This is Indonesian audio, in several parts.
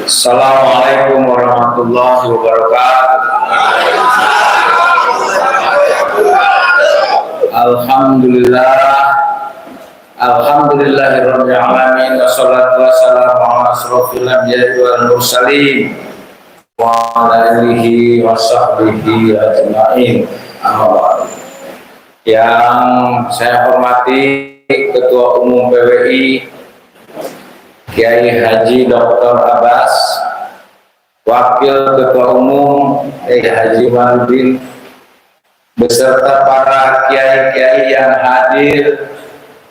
Assalamualaikum warahmatullahi wabarakatuh. Alhamdulillah, alhamdulillahirabbil alamin, wassalatu wassalamu ala asrofil anbiya'i wal mursalin wa ala alihi washabbihi ajma'in. Yang saya hormati Ketua Umum PWI Kiai Haji Dr. Abbas, Wakil Ketua Umum Kiai Haji Waluddin, beserta para kiai-kiai yang hadir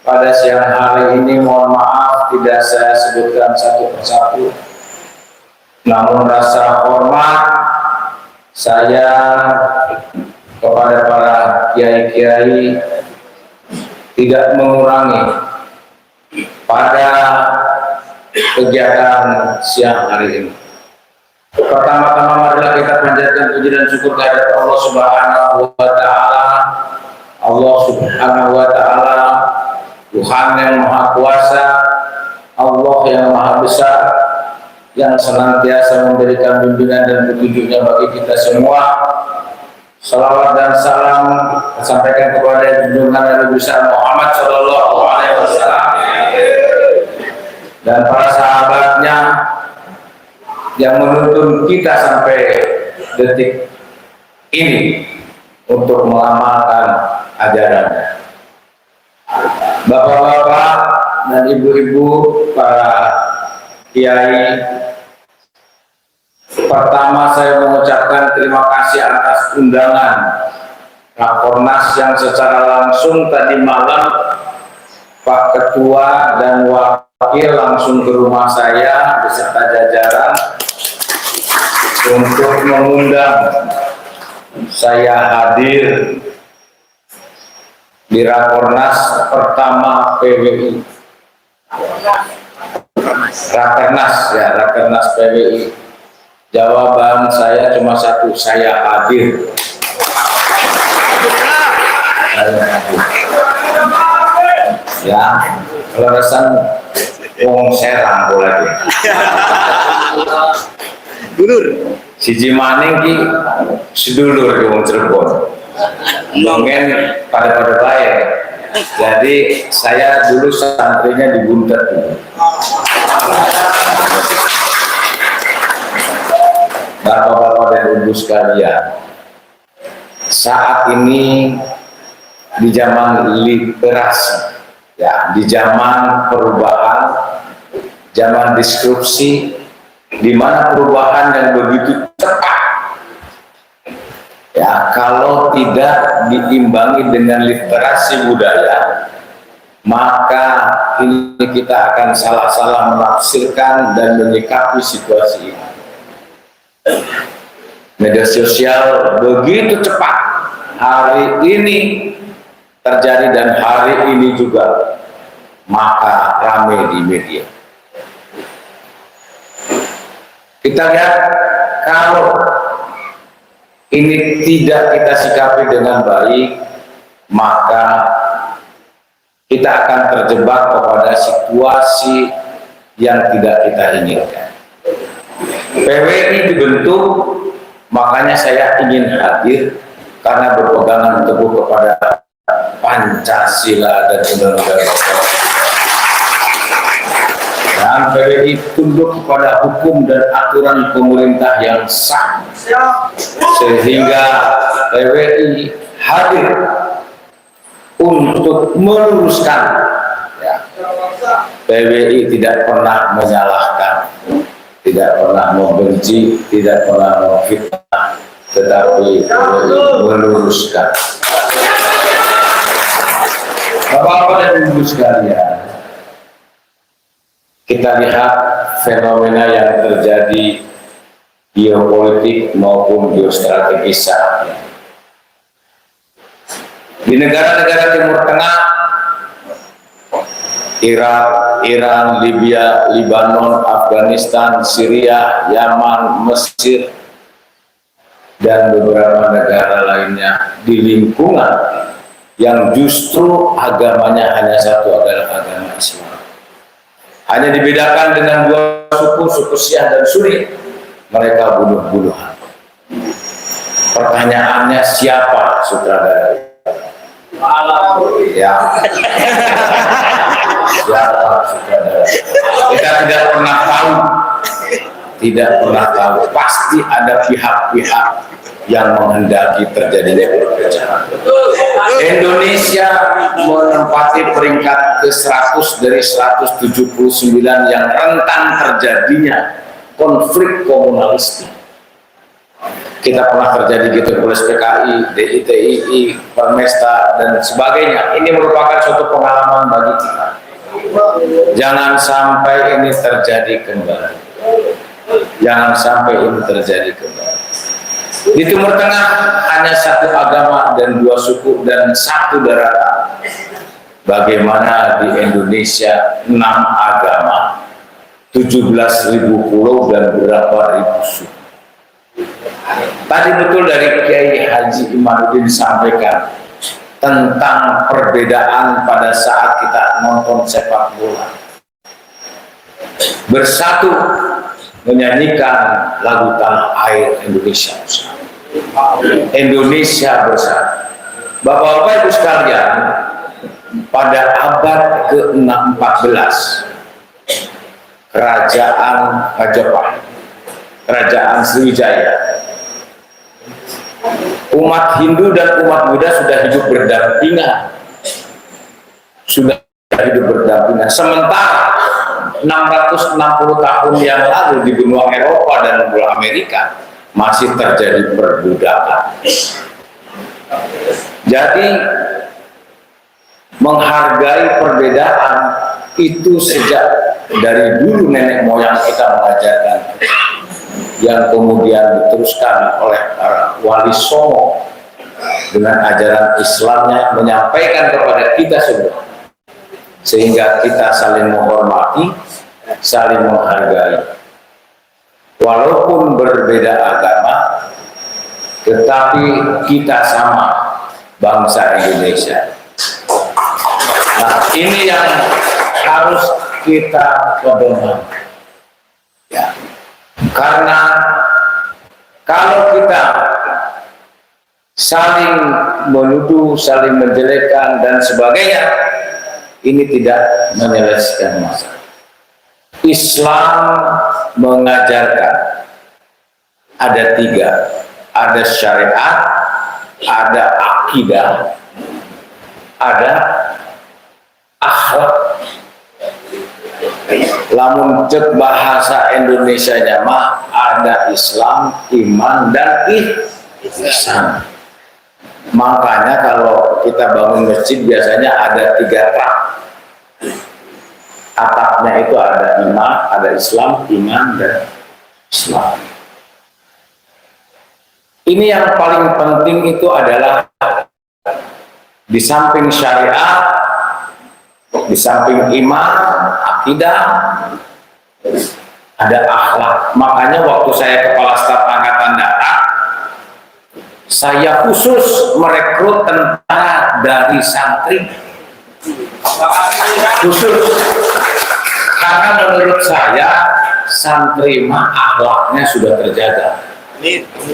pada siang hari ini. Mohon maaf tidak saya sebutkan satu persatu, namun rasa hormat saya kepada para kiai-kiai tidak mengurangi pada kegiatan siang hari ini. Pertama-tama marilah kita panjatkan puji dan syukur kehadirat Allah Subhanahu wa taala. Allah Subhanahu wa taala, Tuhan yang Maha Kuasa, Allah yang Maha Besar, yang senantiasa memberikan bimbingan dan petunjuknya bagi kita semua. Salawat dan salam disampaikan kepada junjungan Nabi besar Muhammad sallallahu alaihi wasallam dan para sahabatnya yang menuntun kita sampai detik ini untuk mengamalkan ajarannya. Bapak-bapak dan ibu-ibu, para kiai, pertama saya mengucapkan terima kasih atas undangan Rakornas yang secara langsung tadi malam Pak Ketua dan Wakil langsung ke rumah saya beserta jajaran untuk mengundang saya hadir di Rakornas pertama PWI. Rakernas PWI. Jawaban saya cuma satu, saya hadir. Ya, kalau resan wong Serang boleh dia. Dulur. Siji maning ki sedulur di wong Cirebon. Longen pada baik. Jadi saya dulu santrinya di Buntet. Bapak-bapak dan ibu sekalian, saat ini di zaman literasi, ya, di zaman perubahan, zaman disrupsi, di mana perubahan yang begitu cepat, ya, kalau tidak diimbangi dengan literasi budaya, maka ini kita akan salah-salah menafsirkan dan menyikapi situasi ini. Media sosial begitu cepat hari ini terjadi dan hari ini juga maka ramai di media. Kita lihat kalau ini tidak kita sikapi dengan baik, maka kita akan terjebak kepada situasi yang tidak kita inginkan. PWI dibentuk, makanya saya ingin hadir karena berpegangan teguh kepada Pancasila dan Undang-Undang Dasar. Dan PWI tunduk kepada hukum dan aturan pemerintah yang sah, sehingga PWI hadir untuk meluruskan. Ya. PWI tidak pernah menyalahkan, tidak pernah membenci, tidak pernah memfitnah, tetapi meluruskan. Bapak-bapak dan ibu sekalian, kita lihat fenomena yang terjadi geopolitik maupun geostrategis saat ini. Di negara-negara Timur Tengah, Irak, Iran, Libya, Lebanon, Afghanistan, Syria, Yaman, Mesir, dan beberapa negara lainnya di lingkungan yang justru agamanya hanya satu adalah agama Islam. Hanya dibedakan dengan dua suku Syiah dan Sunni. Mereka bunuh-bunuhan. Pertanyaannya, siapa sutradara? Ya. Siapa sutradara? Kita tidak pernah tahu. Tidak pernah tahu. Pasti ada pihak-pihak yang menghendaki terjadinya perpecahan. Indonesia menempati peringkat ke-100 dari 179 yang rentan terjadinya konflik komunalistik. Kita pernah terjadi gitu oleh PKI, DITII, Permesta dan sebagainya. Ini merupakan suatu pengalaman bagi kita. Jangan sampai ini terjadi kembali. Jangan sampai ini terjadi kembali. Di Timur Tengah hanya satu agama dan dua suku dan satu daratan. Bagaimana di Indonesia 6 agama, 17.000 pulau dan berapa ribu suku. Tadi betul dari Kiai Haji Imanuddin disampaikan tentang perbedaan pada saat kita nonton sepak bola. Bersatu menyanyikan lagu tanah air Indonesia bersatu. Indonesia bersatu. Bapak-bapak Ibu sekalian, pada abad ke-14 Kerajaan Majapahit, Kerajaan Sriwijaya, umat Hindu dan umat Buddha sudah hidup berdampingan. Sementara 660 tahun yang lalu di benua Eropa dan benua Amerika masih terjadi perbudakan. Jadi menghargai perbedaan itu sejak dari dulu nenek moyang kita mengajarkan, yang kemudian diteruskan oleh para wali songo dengan ajaran Islamnya menyampaikan kepada kita semua, sehingga kita saling menghormati, saling menghargai. Walaupun berbeda agama, tetapi kita sama bangsa Indonesia. Nah, ini yang harus kita pedoman. Ya. Karena kalau kita saling menuduh, saling menjelekkan dan sebagainya, ini tidak menyelesaikan masalah. Islam mengajarkan ada 3, ada syariat, ada akidah, ada akhlak. Lamun cek bahasa Indonesianya mah ada Islam, iman, dan ihsan. Makanya kalau kita bangun masjid biasanya ada 3 tak. Atapnya itu ada iman, ada Islam, iman, dan Islam. Ini yang paling penting itu adalah di samping syariat, di samping iman, akidah, ada akhlak. Makanya waktu saya kepala staf angkatan darat, saya khusus merekrut tentara dari santri. Khusus karena menurut saya santri mah akhlaknya sudah terjaga.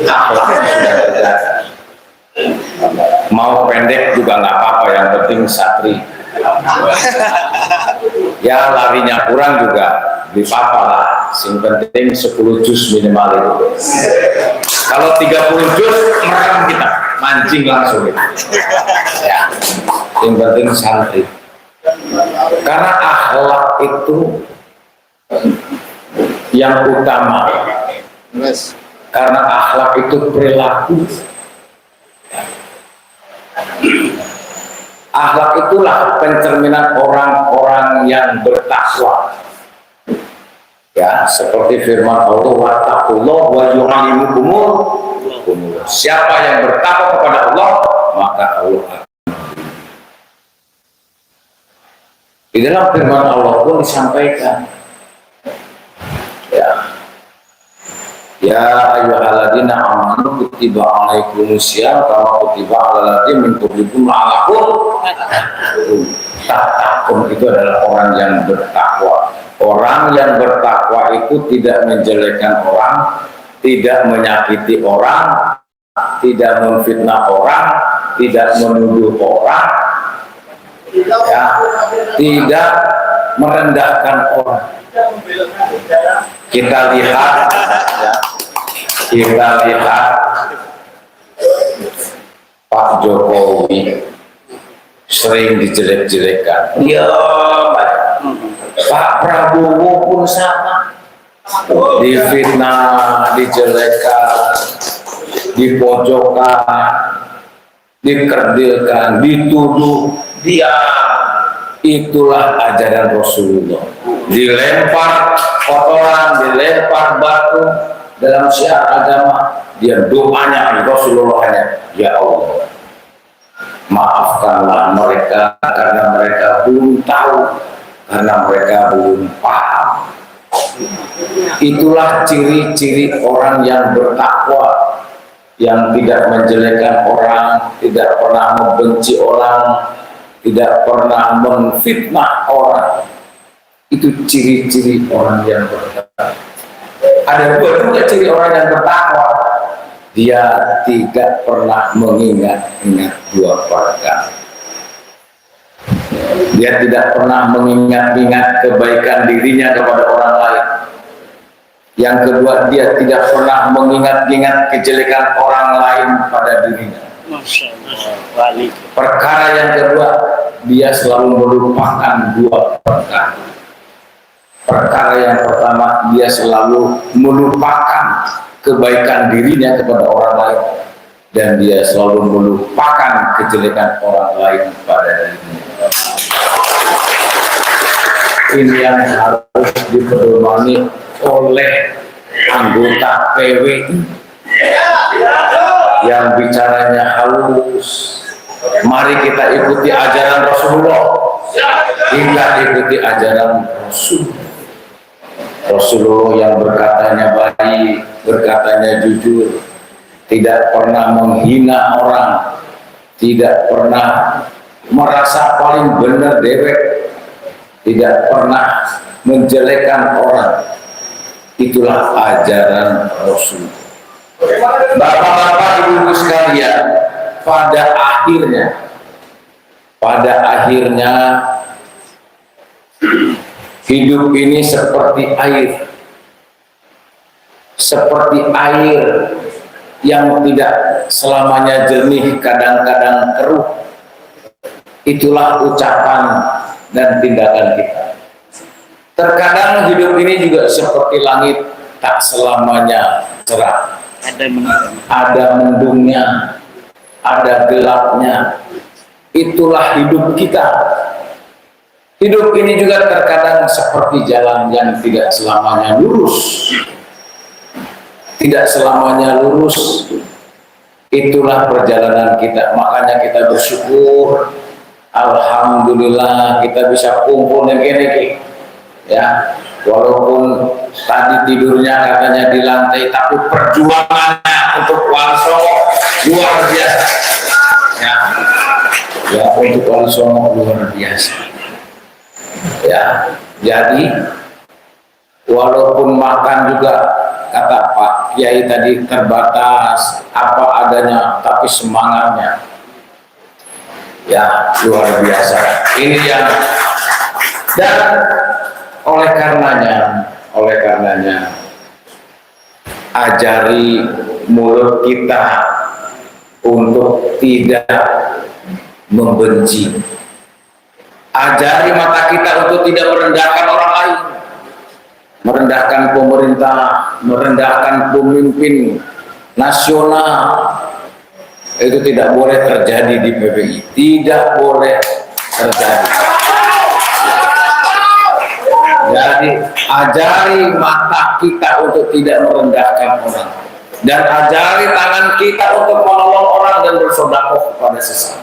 Akhlaknya sudah terjaga. Mau pendek juga nggak apa-apa, yang penting santri. Ya larinya kurang juga di papa lah, yang penting 10 juz minimal itu. Kalau 30 juz merekam kita mancing langsung gitu. Ya, yang penting santri. Karena akhlak itu yang utama. Karena akhlak itu perilaku. Akhlak itulah pencerminan orang-orang yang bertakwa. Ya, seperti firman Allah, wattaqullah wa yu'allimukumul. Siapa yang bertakwa kepada Allah, maka Allah akan. Di dalam firman Allah pun disampaikan, ya ayyuhalladzina amanu kutiba alaikumusiyam kama kutiba alal ladzina min qablikum la'allakum tattaqun. Itu adalah orang yang bertakwa, Orang yang bertakwa itu tidak menjelekkan orang, tidak menyakiti orang, tidak memfitnah orang, tidak menuduh orang, ya, tidak merendahkan orang. Kita lihat, ya, kita lihat Pak Jokowi sering dijelek-jelekan. Ya, Pak Prabowo pun sama, difitnah, dijelekan, dipojokkan, dikerdilkan, dituduh. Dia itulah ajaran Rasulullah. Dilempar kotoran, dilempar batu dalam syiar agama, dia doanya Rasulullah hanya, ya Allah, maafkanlah mereka karena mereka belum tahu, karena mereka belum paham. Itulah ciri-ciri orang yang bertakwa, yang tidak menjelekkan orang, tidak pernah membenci orang, tidak pernah memfitnah orang. Itu ciri-ciri orang yang bertakwa. Ada dua juga ciri orang yang bertakwa. Dia tidak pernah mengingat-ingat dua perkara. Dia tidak pernah mengingat-ingat kebaikan dirinya kepada orang lain. Yang kedua, dia tidak pernah mengingat-ingat kejelekan orang lain pada dirinya. Perkara yang kedua, dia selalu melupakan dua perkara. Perkara yang pertama, dia selalu melupakan kebaikan dirinya kepada orang lain, dan dia selalu melupakan kejelekan orang lain pada dirinya. Ini yang harus dipedomani oleh anggota PWI yang bicaranya halus. Mari kita ikuti ajaran Rasulullah, kita ikuti ajaran Rasulullah yang berkatanya baik, berkatanya jujur, tidak pernah menghina orang, tidak pernah merasa paling benar dewek, tidak pernah menjelekkan orang. Itulah ajaran Rasul. Bapak-bapak, ibu-ibu sekalian, pada akhirnya hidup ini seperti air, yang tidak selamanya jernih, kadang-kadang keruh. Itulah ucapan dan tindakan kita. Terkadang hidup ini juga seperti langit, tak selamanya cerah. Ada mendungnya, ada gelapnya. Itulah hidup kita. Hidup ini juga terkadang seperti jalan yang tidak selamanya lurus. Tidak selamanya lurus. Itulah perjalanan kita. Makanya kita bersyukur. Alhamdulillah kita bisa kumpul nege-nege. Ya, walaupun tadi tidurnya katanya di lantai, tapi perjuangannya untuk Wali Songo luar biasa. Ya, untuk Wali Songo luar biasa. Ya, jadi walaupun makan juga kata Pak Kiai tadi terbatas apa adanya, tapi semangatnya ya luar biasa. Ini yang, dan oleh karenanya ajari mulut kita untuk tidak membenci. Ajari mata kita untuk tidak merendahkan orang lain, merendahkan pemerintah, merendahkan pemimpin nasional. Itu tidak boleh terjadi di PBI, tidak boleh terjadi. Jadi ajari mata kita untuk tidak merendahkan orang, dan ajari tangan kita untuk menolong orang dan bersedekah kepada sesama.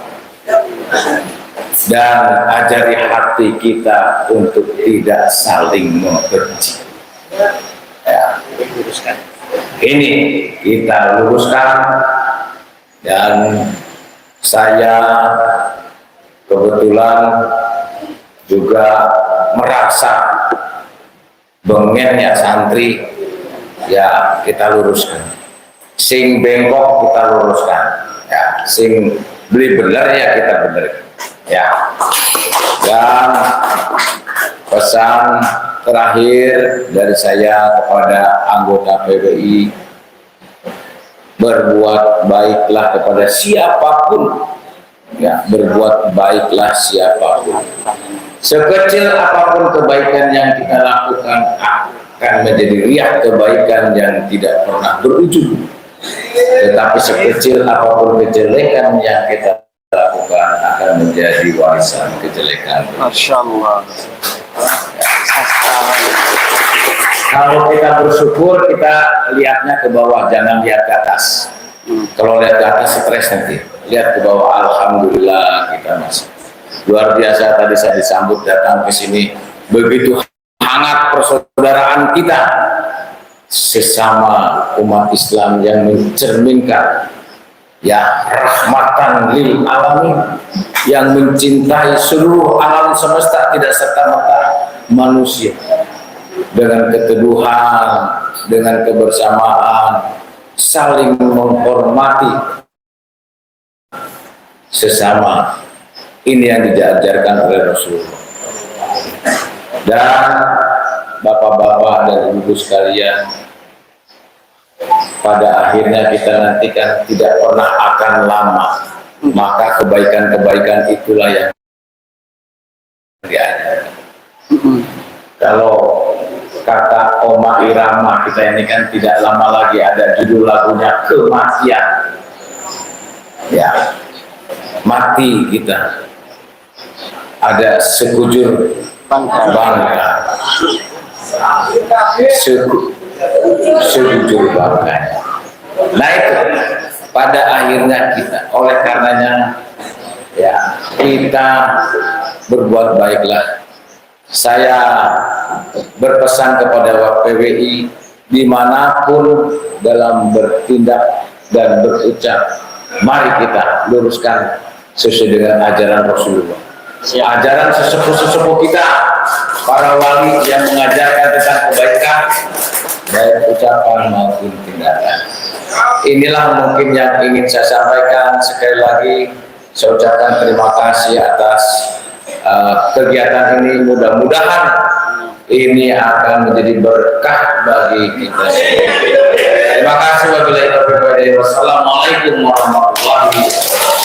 Dan ajari hati kita untuk tidak saling membenci. Ya, ini kita luruskan, dan saya kebetulan juga merasa bengen ya santri ya kita luruskan, sing bengkok kita luruskan, ya sing beli bener ya kita bener ya. Dan pesan terakhir dari saya kepada anggota PWI, berbuat baiklah kepada siapapun, ya berbuat baiklah siapapun. Sekecil apapun kebaikan yang kita lakukan akan menjadi riak kebaikan yang tidak pernah berujung. Tetapi sekecil apapun kejelekan yang kita lakukan akan menjadi warisan kejelekan. Masya Allah. Kalau kita bersyukur, kita lihatnya ke bawah, jangan lihat ke atas. Kalau lihat ke atas stres nanti. Lihat ke bawah, alhamdulillah kita masih. Luar biasa tadi saya disambut datang ke sini, begitu hangat persaudaraan kita sesama umat Islam yang mencerminkan ya rahmatan lil alamin, yang mencintai seluruh alam semesta tidak serta-merta manusia, dengan keteduhan, dengan kebersamaan, saling menghormati sesama. Ini yang diajarkan oleh Rasulullah. Dan bapak-bapak dan ibu sekalian, pada akhirnya kita nantikan tidak pernah akan lama, maka kebaikan-kebaikan itulah yang diajarkan. Kalau kata Oma Irama, kita ini kan tidak lama lagi ada judul lagunya Kematian, ya mati kita, ada sekujur bangka, sekujur bangka. Nah itu pada akhirnya kita, oleh karenanya ya kita berbuat baiklah. Saya berpesan kepada PWI dimanapun dalam bertindak dan berucap, mari kita luruskan sesuai dengan ajaran Rasulullah. Ajaran sesepuh-sesepuh kita, para wali yang mengajarkan tentang kebaikan, baik ucapan maupun tindakan. Inilah mungkin yang ingin saya sampaikan. Sekali lagi saya ucapkan terima kasih atas kegiatan ini. Mudah-mudahan ini akan menjadi berkah bagi kita semua. Terima kasih. Wassalamualaikum warahmatullahi wabarakatuh.